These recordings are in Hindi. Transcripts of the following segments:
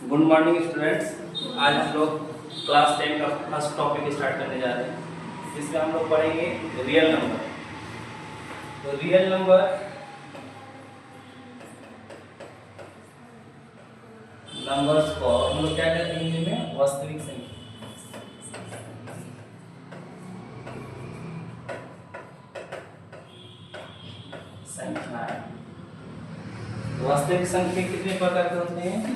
Good morning students. आज हम लोग क्लास 10 का फर्स्ट टॉपिक स्टार्ट करने जा रहे हैं, जिसमें हम लोग पढ़ेंगे रियल नंबर। तो रियल नंबर्स को हम लोग क्या कहते हैं हिंदी में? वास्तविक संख्या। वास्तविक संख्या कितने प्रकार के होते हैं?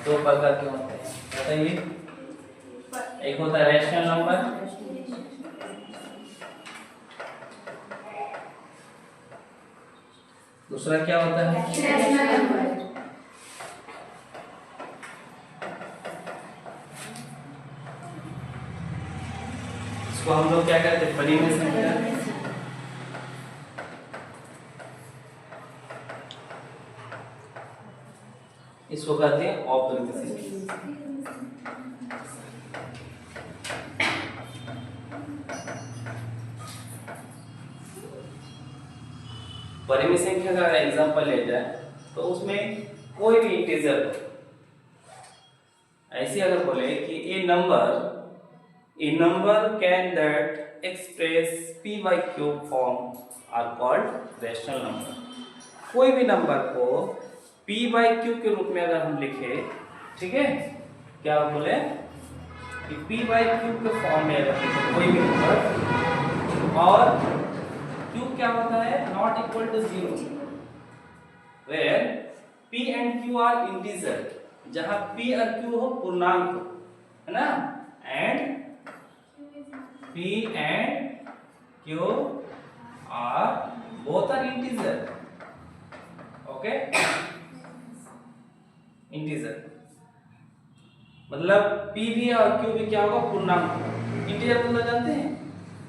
दो प्रकार के होते हैं। बताइए। एक होता है रैशनल नंबर, दूसरा क्या होता है? इसको हम लोग क्या कहते हैं? परिमेय संख्या। इसको कहते हैं अपरिमेय संख्या। परिमेय संख्या का एग्जांपल ले जाए तो उसमें कोई भी इंटीजर ऐसे अगर बोले कि a number can that express p by q form are called rational number. कोई भी नंबर को p by q के रूप में अगर हम लिखे, ठीक है, क्या बोले कि p by q के फॉर्म में अगर लिखे कोई भी नंबर और q क्या होता है? Not equal to 0, where p and q are integer, जहां p और q हो पूर्णांक, है ना, and p and q are both are integer, okay, integer मतलब p भी और q भी क्या होगा? पूर्णांक। इंटीजर मतलब जानते हैं,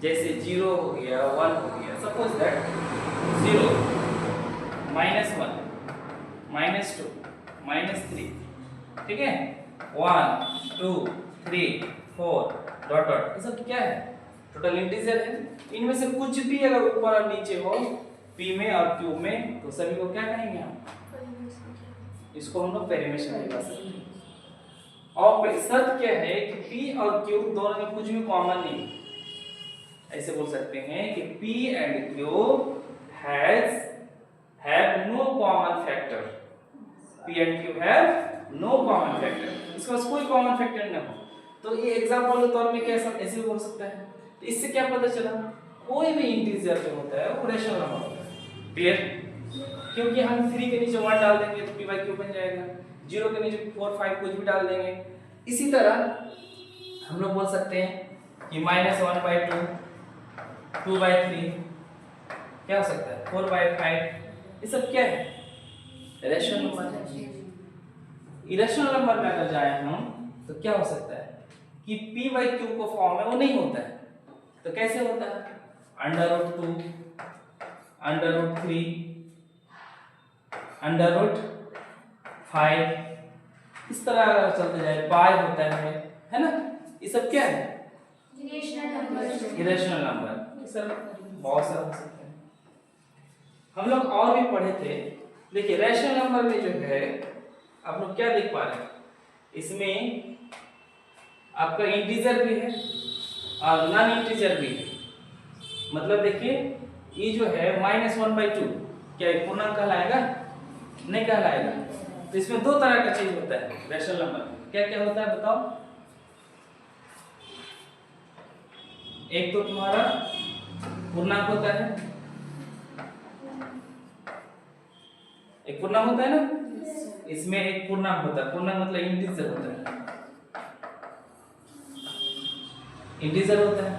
जैसे 0 हो गया, 1 हो गया। सपोज दैट 0, -1, -2, -3, ठीक है, 1, 2, 3, 4 डॉट डॉट, ये सब क्या है? टोटल इंटीजर है। इनमें से कुछ भी अगर ऊपर और नीचे हो p में और q में, तो सभी को क्या कहेंगे हम? इसको हम लोग परिमेय संख्या कह सकते हैं। और शर्त क्या है कि p और q दोनों में कुछ भी कॉमन नहीं। ऐसे बोल सकते हैं कि p and q have no common factor। p and q have no common factor, इसके पास कोई कॉमन फैक्टर ना हो। तो ये एग्जांपल के तौर में कैसा ऐसे बोल सकता है। तो इससे क्या पता चला? कोई भी इंटीजर जो होता है वो रैशनल नंबर होता है। क्लियर? क्योंकि हम 3 के नीचे 1 डाल देंगे तो p by q बन जाएगा, 0 के नीचे 4, 5 कुछ भी डाल देंगे। इसी तरह हम लोग बोल सकते हैं कि -1/2, 2/3, क्या हो सकता है? 4/5। ये सब क्या है? रैशनल नंबर है। इरेशनल नंबर में अगर जाए हम तो क्या हो सकता है कि p by q को फॉर्म में वो नहीं होता है। तो कैसे होता है? √2, √3, √5, इस तरह अगर चलते जाए, पाई होता है ना। ये सब क्या है? Irrational number. सर बहुत सारा हो सकता है। हम लोग और भी पढ़े थे। देखिए रैशनल नंबर में जो है आप लोग क्या देख पा रहे हैं, इसमें आपका इंटीजर भी है और नॉन इंटीजर भी है। मतलब देखिए ये जो है -1/2 क्या एक पूर्णांक कहलाएगा? नहीं कहलाएगा। तो इसमें दो तरह का चीज होता है रैशनल नंबर में। क्या क्या होता है बताओ? एक तो तुम्हारा पूर्णांक होता है, एक पूर्णांक होता है ना, इसमें एक पूर्णांक होता है। पूर्णांक मतलब इंटीजर होता है, इंटीजर होता है।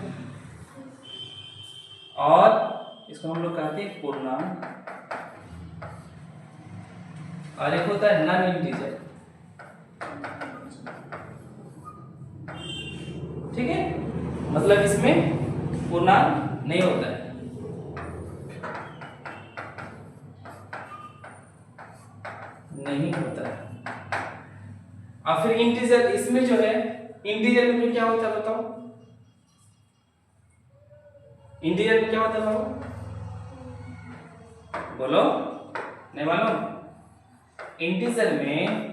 और इसको हम लोग कहते हैं पूर्णांक, और एक होता है नॉन इंटीजर। ठीक है, मतलब इसमें पूर्णांक नहीं होता है। नहीं होता है। और फिर इंटीजर, इसमें जो है इंटीजर में क्या होता है बताओ? इंटीजर में क्या होता है बाबू? बोलो, नहीं मालूम? इंटीजर में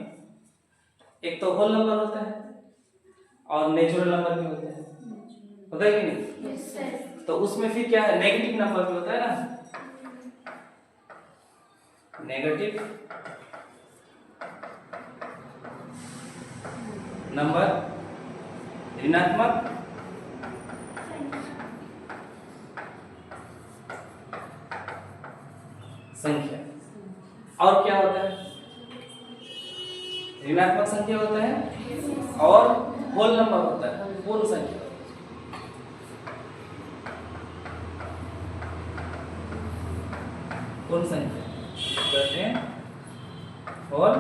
एक तो होल नंबर होता है और नेचुरल नंबर भी होता है कि नहीं? yes, तो उसमें फिर क्या है, नेगेटिव नंबर भी होता है ना, नेगेटिव नंबर, ऋणात्मक संख्या। और क्या होता है, ऋणात्मक संख्या होता है और होल नंबर होता है, पूर्ण संख्या। पूर्ण संख्या कहते हैं और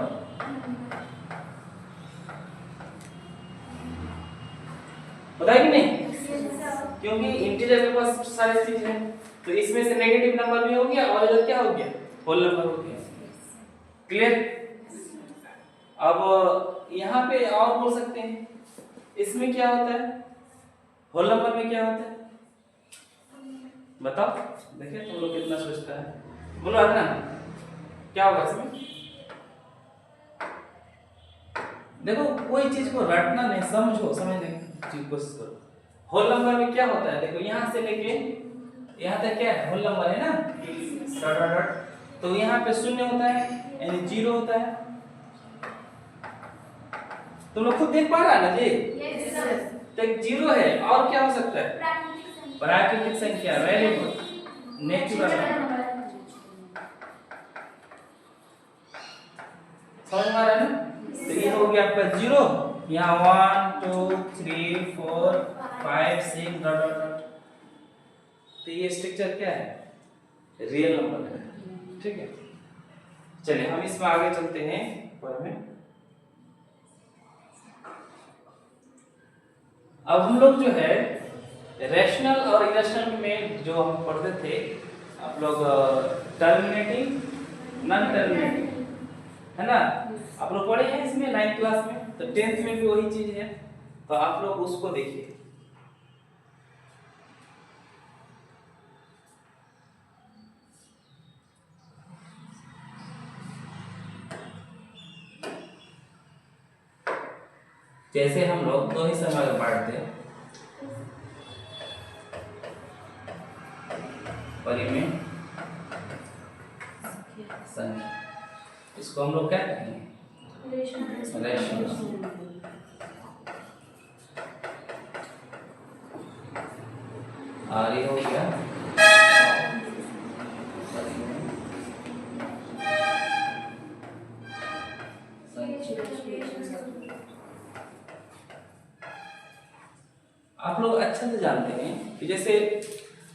पता है कि नहीं, क्योंकि इंटीजर के पास सारी चीज है, तो इसमें से नेगेटिव नंबर भी हो गया और इधर क्या हो गया, होल नंबर हो गया। क्लियर? अब यहाँ पे और बोल सकते हैं, इसमें क्या होता है, होल नंबर में क्या होता है, बताओ, देखिए तुम लोग कितना सोचता है, बोलो ना क्या होगा इसमें। देखो कोई चीज को रटना नहीं, समझो, समझने की कोशिश करो। होल नंबर में क्या होता है, देखो यहाँ से लेके यहाँ तक क्या है, होल नंबर है ना, डॉट डॉट डॉट, तो यहाँ पे शून्य होता है यानी जीरो होता है। तुम लोग खुद देख पा रहा है ना जी? तो एक जीरो है और क्या हो सकता है, प्राकृतिक संख्या, वेरी गुड, नेचुरल नंबर। समझ में आ रहा है ना? तो ये हो गया आपका जीरो, यहाँ 1 2 3 4 5 6 डॉट डॉट डॉट। तो ये स्ट्रक्चर क्या है, रियल नंबर है। ठीक है, चलिए हम इसमें आगे चलते हैं पर में। अब हम लोग जो है रैशनल और इरेशनल में जो हम पढ़ते थे, आप लोग टर्मिनेटिंग, नॉन टर्मिनेटिंग, है ना, आप लोग पढ़े हैं इसमें 9th क्लास में, तो 10th में भी वही चीज है, तो आप लोग उसको देखिए। जैसे हम लोग दो हिस्से में बांटते हैं, परिमेय संख्या, इसको हम लोग क्या कहेंगे, रेशनल। और ये हो गया आप लोग अच्छे से जानते हैं कि जैसे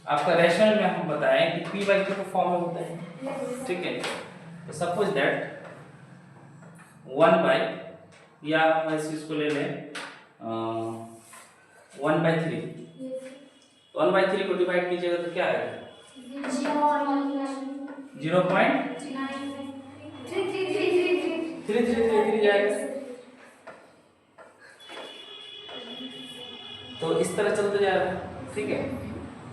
आपका रैशनल में हम बताएं कि p बाई क्यू फॉर्म में होता है, ठीक है, तो सपोज दैट 1 बाई, या हम इस चीज को ले लें 1/3, 1/3 को डिवाइड कीजिएगा तो क्या आएगा, 0.3333 जाएगा। तो इस तरह चलते जा रहा है, ठीक है।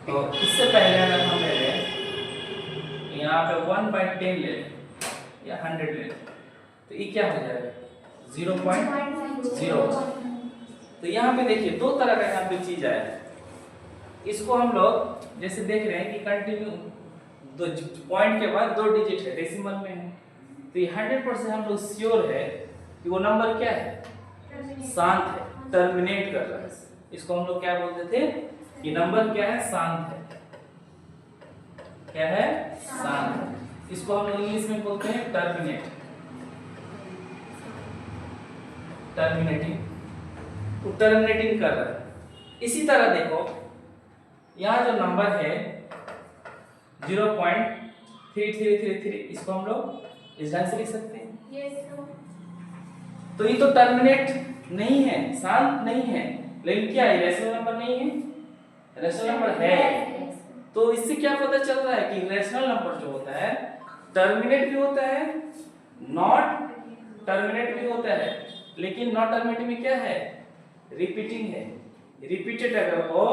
तो इससे पहले अगर हम ले लें यहाँ पे 1/10 ले लें या 100 ले लें, तो ये क्या हो जाएगा, 0.0। तो यहाँ पे देखिए दो तरह का यहाँ पे चीज आया है, इसको हम लोग जैसे देख रहे हैं कि कंटिन्यू दो पॉइंट के बाद 2 डिजिट है, डेसिमल में है, तो ये 100% हम लोग श्योर है कि वो नंबर क्या है, शांत है, टर्मिनेट कर रहा है। इसको हम लोग क्या बोलते थे कि नंबर क्या है, शांत है, क्या है, शांत है। इसको हम लोग इंग्लिश में बोलते हैं टर्मिनेट, टर्मिनेटिंग, तो टर्मिनेटिंग कर रहा है। इसी तरह देखो यहाँ जो नंबर है 0.3333, इसको हम लोग इस ढंग से लिख सकते हैं। तो ये तो टर्मिनेट नहीं है, शांत नहीं है, लेकिन क्या है, रैशनल नंबर नहीं है, रैशनल नंबर है। तो इससे क्या पता चल रहा है कि रैशनल नंबर जो होता है टर्मिनेट भी होता है, नॉट टर्मिनेट भी होता है, लेकिन नॉट टर्मिनेट में क्या है, रिपीटिंग है। रिपीटेड अगर हो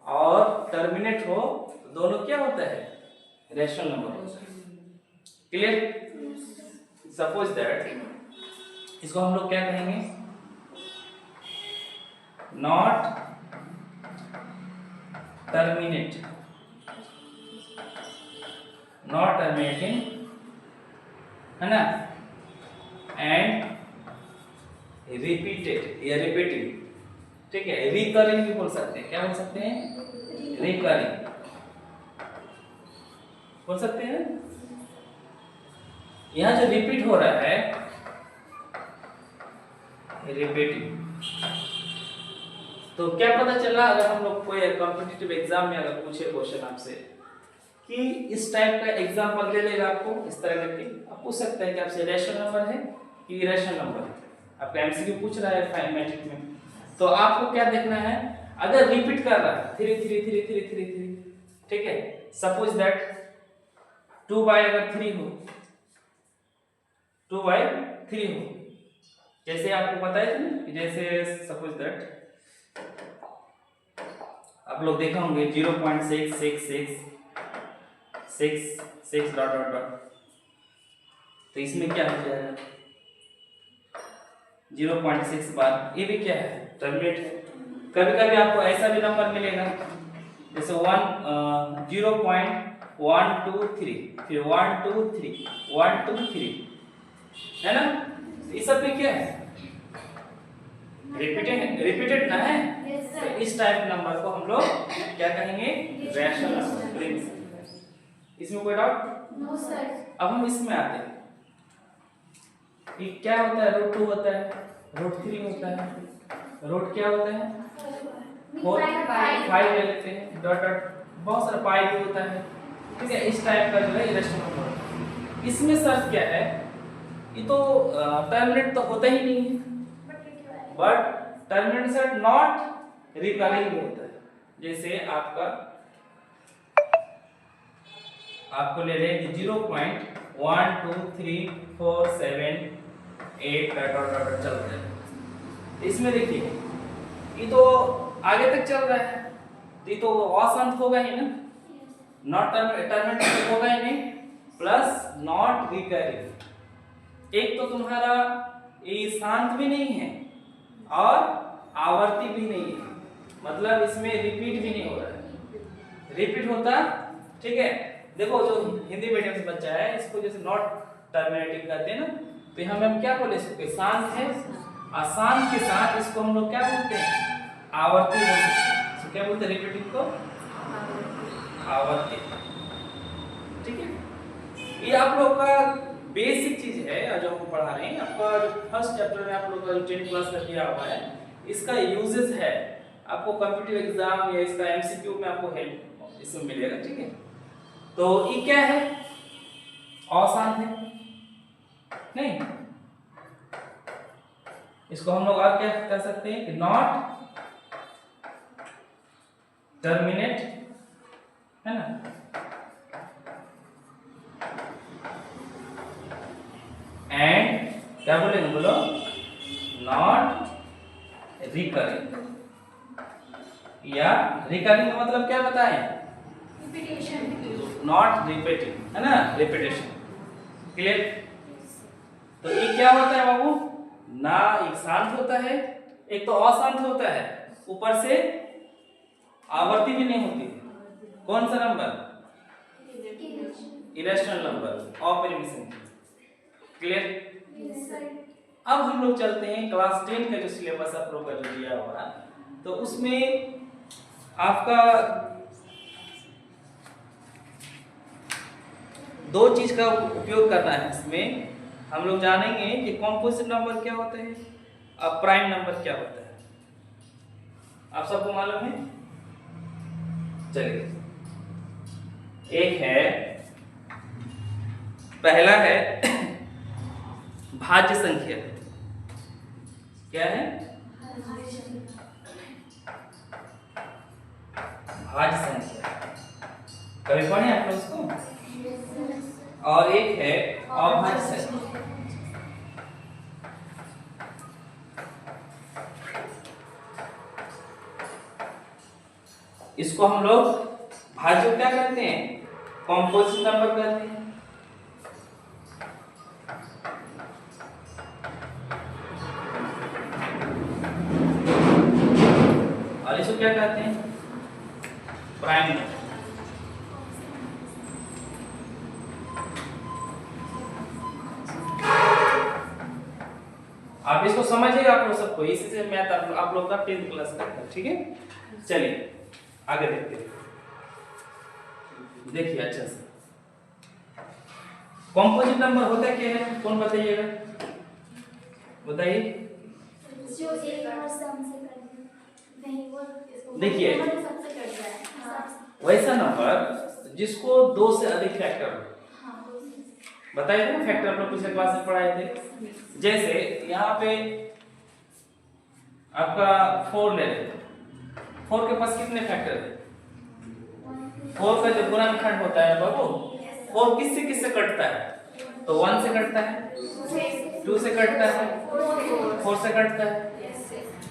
और टर्मिनेट हो तो दोनों क्या होता है, रैशनल नंबर होता है। क्लियर? सपोज दैट इसको हम लोग क्या कहेंगे, नॉट टर्मिनेट, नॉट टर्मिनेटिंग, है ना, एंड रिपीटेड या रिपीटिंग, ठीक है, रिकरिंग भी बोल सकते हैं, क्या बोल सकते हैं, रिकरिंग बोल सकते हैं। यहां जो रिपीट हो रहा है रिपीटिंग, तो क्या पता चला, अगर हम लोग कोई कॉम्पिटिटिव एग्जाम में अगर पूछे क्वेश्चन आपसे कि इस टाइप का एग्जांपल दे देगा आपको, इस तरह करके आप पूछ सकते हैं कि आपसे रैशनल नंबर है कि इरेशनल नंबर है, आपका एमसीक्यू पूछ रहा है मैट्रिक में, तो आपको क्या देखना है, अगर रिपीट कर रहा है 3 3 3 3 3 3, ठीक है, सपोज दैट 2 बाय अगर 3 हो, 2 बाय 3 हो, जैसे आपको बताया था ना कि जैसे सपोज दैट आप लोग देखा होंगे 0.66666 डॉट डॉट डॉट, तो इसमें क्या हो जाएगा 0.6 बार, ये भी क्या है, टर्मिनेट है। कभी कभी आपको ऐसा भी नंबर मिलेगा जैसे 0.123, फिर 123 123, है ना, ये सब भी क्या है, रिपीटेड ना है, तो इस टाइप नंबर को हम लोग क्या कहेंगे, रैशनल नंबर। इसमें कोई डाउट? No sir. अब हम इसमें आते हैं, ये क्या होता है, रूट 2 होता है, रूट 3 होता है, रूट क्या होता है, 5 ले लेते हैं, डॉट डॉट, बहुत सारा पाई भी होता है, ठीक है, इस टाइप का जो है इरेशनल नंबर। इसमें शर्त क्या है, ये तो टर्मिनेट तो होता ही नहीं है, बट टर्मिनेट से नॉट रिकरिंग होता है। जैसे आपको ले लें 0.12347 डॉट डॉट डॉट चल रहा है, इसमें देखिए ये तो आगे तक चल रहा है, तो ये तो असंत होगा ही ना, नॉट टर्मिनेट होगा ही नहीं, प्लस नॉट रिकरिंग, एक तो तुम्हारा ये शांत भी नहीं है और आवर्ती भी नहीं है, मतलब इसमें रिपीट भी नहीं हो रहा है, रिपीट होता, ठीक है, देखो जो हिंदी मीडियम से बच्चा है इसको जैसे नॉट टर्मिनेटिंग कहते हैं ना, तो यहाँ हम क्या बोले, इसको शांत है, अशांत के साथ इसको हम लोग क्या बोलते हैं, आवर्ती बोलते हैं, इसको क्या बोलते हैं, रिपीटिंग को आवर्ती, ठीक है। ये आप लोग का बेसिक चीज है जो हम पढ़ा रहे हैं, आपका जो फर्स्ट चैप्टर में आप लोग का जो 10th क्लास में दिया हुआ है, इसका यूजेस है, आपको कॉम्पिटिटिव एग्जाम या इसका एमसीक्यू में आपको हेल्प इसमें मिलेगा, ठीक है। तो ये क्या है, अशांत है नहीं, इसको हम लोग और क्या कर सकते हैं कि नॉट टर्मिनेट, है ना, एंड क्या बोलेंगे, बोलो, नॉट रिकरिंग, या रिकरिंग का मतलब क्या बताएं, रिपीटेशन, नॉट रिपीटिंग, है ना, रिपीटेशन, क्लियर। तो ये क्या होता है बाबू, ना एक शांत होता है, एक तो अशांत होता है, ऊपर से आवर्ती भी नहीं होती, कौन सा number, irrational number, operation, clear. अब हम लोग चलते हैं क्लास 10 का जो सिलेबस आप लोग का जो दिया हुआ है, तो उसमें आपका दो चीज का उपयोग करना है, इसमें हम लोग जानेंगे कि कॉम्पोजिट नंबर क्या होता है और प्राइम नंबर क्या होता है, आप सबको मालूम है। चलिए, एक है, पहला है भाज्य संख्या, क्या है, भाज्य संख्या, कभी पढ़े आप लोग उसको, और एक है अभाज्य संख्या, इसको हम लोग भाज्य क्या कहते हैं, कॉम्पोजिट नंबर कहते हैं। क्या कहते हैं? Prime number. आप इसको समझिएगा, आप लोग सबको, इसी से मैथ आप लोग का 10th क्लास का है, ठीक है। चलिए आगे देखते हैं। देखिए अच्छा से कॉम्पोजिट नंबर होता क्या है, कौन बताइएगा, बताइए। जो एक और सम से करते नहीं वो देखिए सबसे कट जाए। हाँ वैसा नंबर जिसको 2 से अधिक फैक्टर हो, बताइए ना, फैक्टर आप लोग पिछले क्लास में पढ़ाए थे। जैसे यहाँ पे आपका 4 ले लें, 4 के पास कितने फैक्टर है? 4 का जो गुणनखंड होता है बाबू, 4 किससे कटता है? तो 1 से कटता है, 2 से कटता है, 4 से कटता है।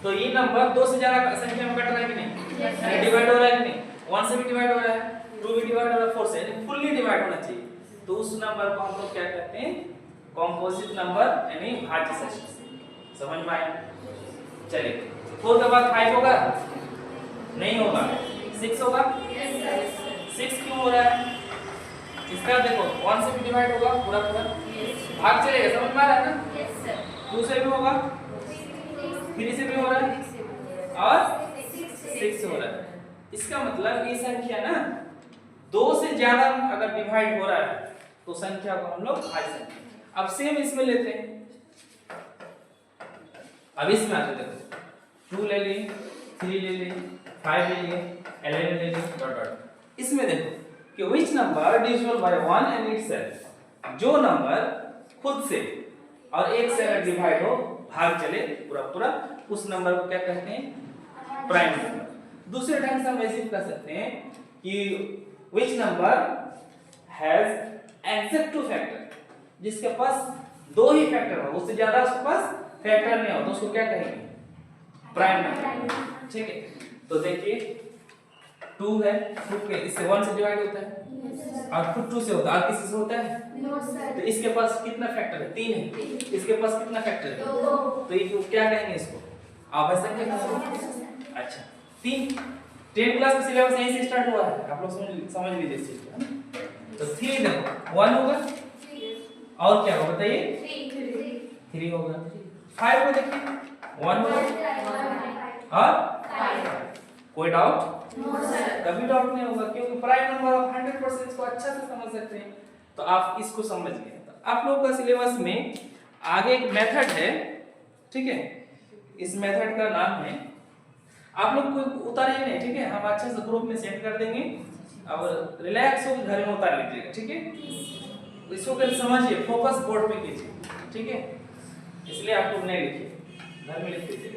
तो ये नंबर 2 से ज्यादा संख्या में कट रहा है कि नहीं, यानी डिवाइड हो रहा है कि नहीं? 1 से भी डिवाइड हो रहा है, 2 भी डिवाइड हो रहा है, 4 से, यानी फुल्ली डिवाइड होना चाहिए। तो उस नंबर को हम लोग क्या कहते हैं? कॉम्पोजिट नंबर, यानी भाज्य संख्या। समझ में आया? चलिए 4 के बाद 5 होगा? नहीं होगा। 6 होगा? 6 क्यों हो रहा है? इसका देखो 1 से भी डिवाइड होगा पूरा पूरा, भाग चलेगा, समझ में आ रहा है ना? 2 से भी होगा, 3 से भी हो रहा है और 6 से हो रहा है। इसका मतलब ये संख्या ना 2 से ज्यादा अगर डिवाइड हो रहा है तो संख्या को हम लोग भाज्य संख्या। अब सेम इसमें लेते हैं, अब इसमें आते देखो 2 ले ली, 3 ले ली, 5 ले ली, 11 ले ली, डॉट डॉट। इसमें देखो कि which number divisible by 1 and itself, जो नंबर खुद से और एक से अगर डिवाइड हो, भाग चले पूरा पूरा, उस नंबर को क्या कहते हैं? Prime number. दूसरे ढंग से हम ऐसे कह सकते हैं कि which number has exact 2 factor, जिसके पास 2 ही फैक्टर हो, उससे ज्यादा उसके पास फैक्टर नहीं हो, तो उसको क्या कहेंगे? Prime number. ठीक है, तो देखिए 2 है, 2 के इससे 1 से डिवाइड होता है और खुद 2 से होता है, और किसी से होता है? तो इसके पास कितना फैक्टर है? 3 है। इसके पास कितना फैक्टर है? 2। तो ये क्या कहेंगे इसको? आवर्त संख्या कहेंगे। अच्छा 3 10 क्लास का सिलेबस यहीं से स्टार्ट हुआ है, आप लोग समझ लीजिए इस चीज को। तो 3 देखो 1 होगा और क्या होगा बताइए? 3 होगा। 5 को देखिए 1 होगा और कोई डाउट? कभी डाउट नहीं होगा, क्योंकि प्राइम नंबर आप 100% इसको अच्छा से समझ सकते हैं। तो आप इसको समझ गए। तो आप लोगों का सिलेबस में आगे एक मेथड है, ठीक है, इस मेथड का नाम है, आप लोग को उतारिए नहीं, ठीक है, हम अच्छे से ग्रुप में सेंड कर देंगे, अब रिलैक्स होकर घर में उतार लीजिएगा, ठीक है। इसको कल समझिए, फोकस बोर्ड पे कीजिए, ठीक है, इसलिए आप लोग नहीं लिखिए, घर में लिख लीजिए,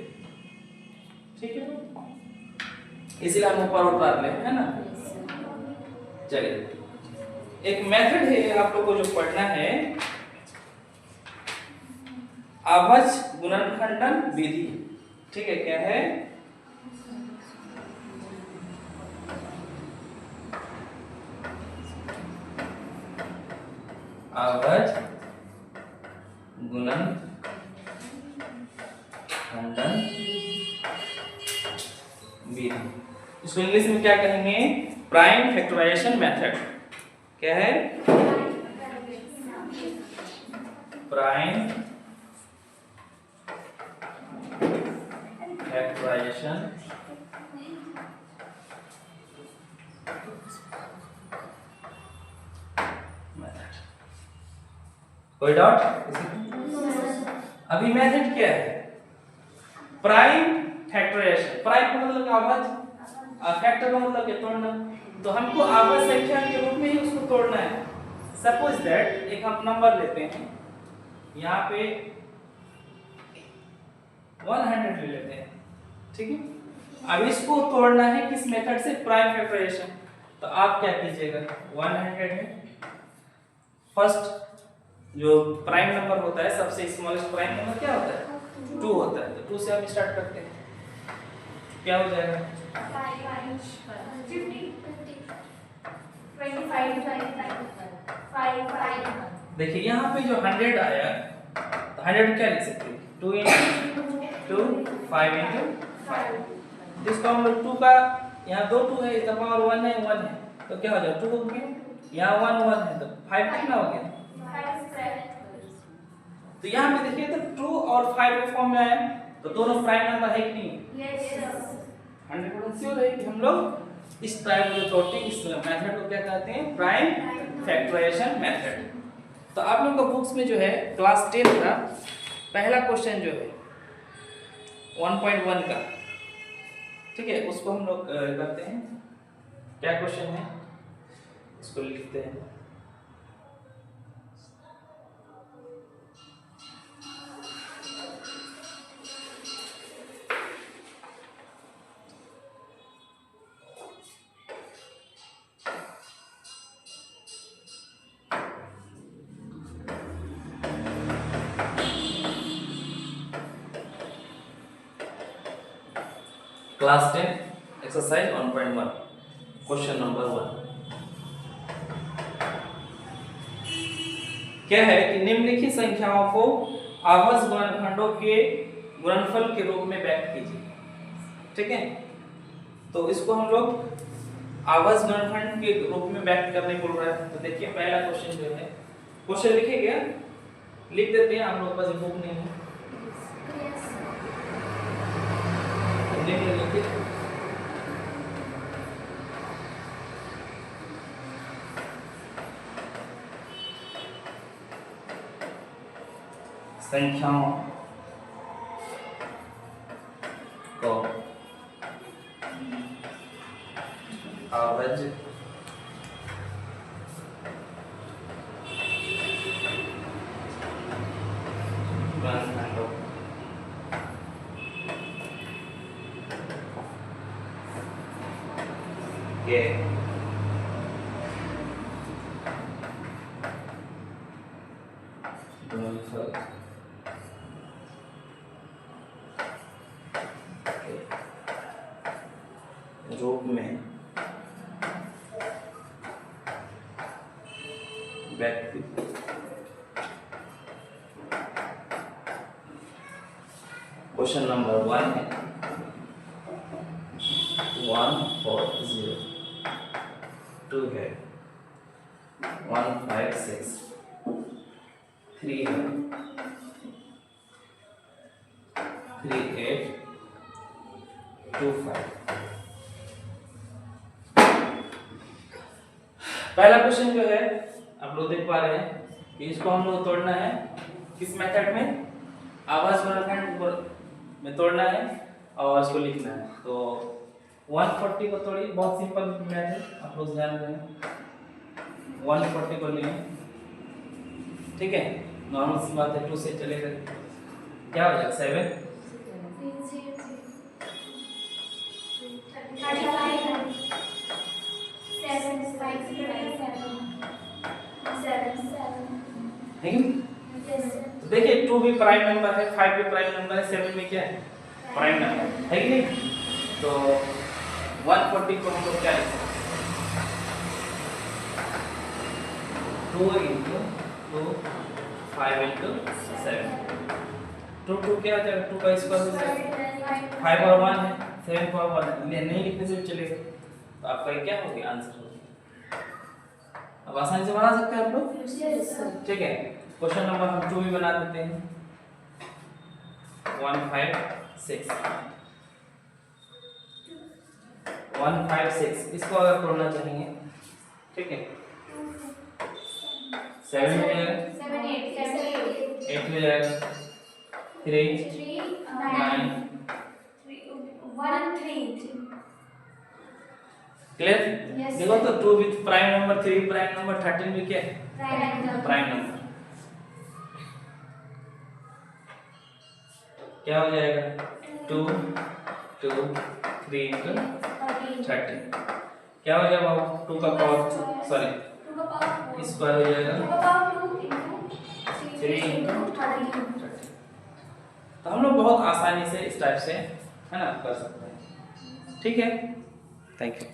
ठीक है, इसलिए हम ऊपर उतार ले, है ना। चलिए एक मेथड है आप लोग को जो पढ़ना है, अभाज्य गुणनखंडन विधि, ठीक है, क्या है? अभाज्य गुणनखंडन विधि, इसको इंग्लिश में क्या कहेंगे? Prime factorization method. क्या है? Prime factorization method. कोई डाउट? अभी मेथड क्या है? प्राइम फैक्टराइजेशन, प्राइम का मतलब अभाज्य, फैक्टर का मतलब क्या? तोड़ना। तो हमको अभाज्य संख्या के रूप में ही उसको तोड़ना है। सपोज दैट एक हम नंबर लेते हैं, यहाँ पे 100 ले लेते हैं, ठीक है। अब इसको तोड़ना है किस मेथड से? Prime factorization. तो आप क्या कीजिएगा? 100 में फर्स्ट जो प्राइम नंबर होता है, सबसे स्मॉलेस्ट प्राइम नंबर क्या होता है? 2 होता है। तो 2 से हम स्टार्ट करते हैं, क्या हो जाएगा? 25 देखिए यहाँ पे जो 100 आया, तो 100 क्या लिख सकते हैं? 2 into 2, 5 into 5। तो इसको हम लोग 2 का यहाँ 2 2 है, इसका पावर 1 है 1 है, तो क्या हो जाएगा 2 हो गया, यहाँ 1 1 है तो 5 कितना हो गया। तो यहाँ पे देखिए तो 2 और 5 के फॉर्म में आया, तो दोनों प्राइम नंबर है कि नहीं। 100% श्योर है कि हम लोग इस टाइप के सॉर्टिंग इस मेथड को क्या कहते हैं, प्राइम फैक्टराइजेशन मेथड। तो आप लोगों का बुक्स में जो है क्लास 10 का पहला क्वेश्चन जो है 1.1 का, ठीक है, उसको हम लोग करते हैं। क्या क्वेश्चन है इसको लिखते हैं। क्लास 10 एक्सरसाइज 1.1 क्वेश्चन नंबर 1 क्या है कि निम्नलिखित संख्याओं को आपस गुणनखंडों के गुणनफल के रूप में व्यक्त कीजिए। ठीक है, तो इसको हम लोग आवर्स गुणनखंड के रूप में व्यक्त करने को बोल रहा है। तो देखिए पहला क्वेश्चन जो है, क्वेश्चन लिखे क्या लिख देते हैं, आप लोग पास बुक नहीं है लिखिए। संख्याओं को आवर्ज गुणनखंडों के गुणनफल रूप में व्यक्त क्वेश्चन नंबर 1 है 140 2 है 156 3 है 3825। पहला क्वेश्चन जो है आप लोग देख पा रहे हैं कि इसको हम लोग तोड़ना है किस मेथड में, आवर्स गुणनखंड में तोड़ना है और इसको लिखना है। तो 140 को तोड़िए, बहुत सिंपल मैथ है, आप लोग ध्यान दें। 140 को लिए, ठीक है, नॉर्मल सी बात है, 2 से चलेगा, क्या हो जाएगा 7 तो देखिए 2 भी प्राइम नंबर है, 5 भी प्राइम नंबर है, 7 भी क्या है प्राइम नंबर है कि नहीं। तो 140 को हम लोग क्या लिख सकते हैं 2 into 2 5 into 7 2 2 क्या हो जाएगा 2 का स्क्वायर 5 और 1 है 7 और 1 है, नहीं लिखने से भी चलेगा। तो आपका क्या हो गया आंसर हो गया। अब आसानी से बना सकते हैं आप लोग, ठीक है। क्वेश्चन नंबर हम 2 भी बना देते हैं 156 इसको अगर तोड़ना चाहेंगे, ठीक है, 7 हो जाएगा 8 हो जाएगा 3 9 क्लियर। देखो तो 2 भी प्राइम नंबर, 3 प्राइम नंबर, 13 भी क्या है प्राइम नंबर। क्या हो जाएगा 2 2 3 into 30 क्या हो जाएगा 2 का पावर सॉरी स्क्वायर हो जाएगा 3 into 30। तो हम लोग बहुत आसानी से इस टाइप से है ना कर सकते हैं, ठीक है। Thank you.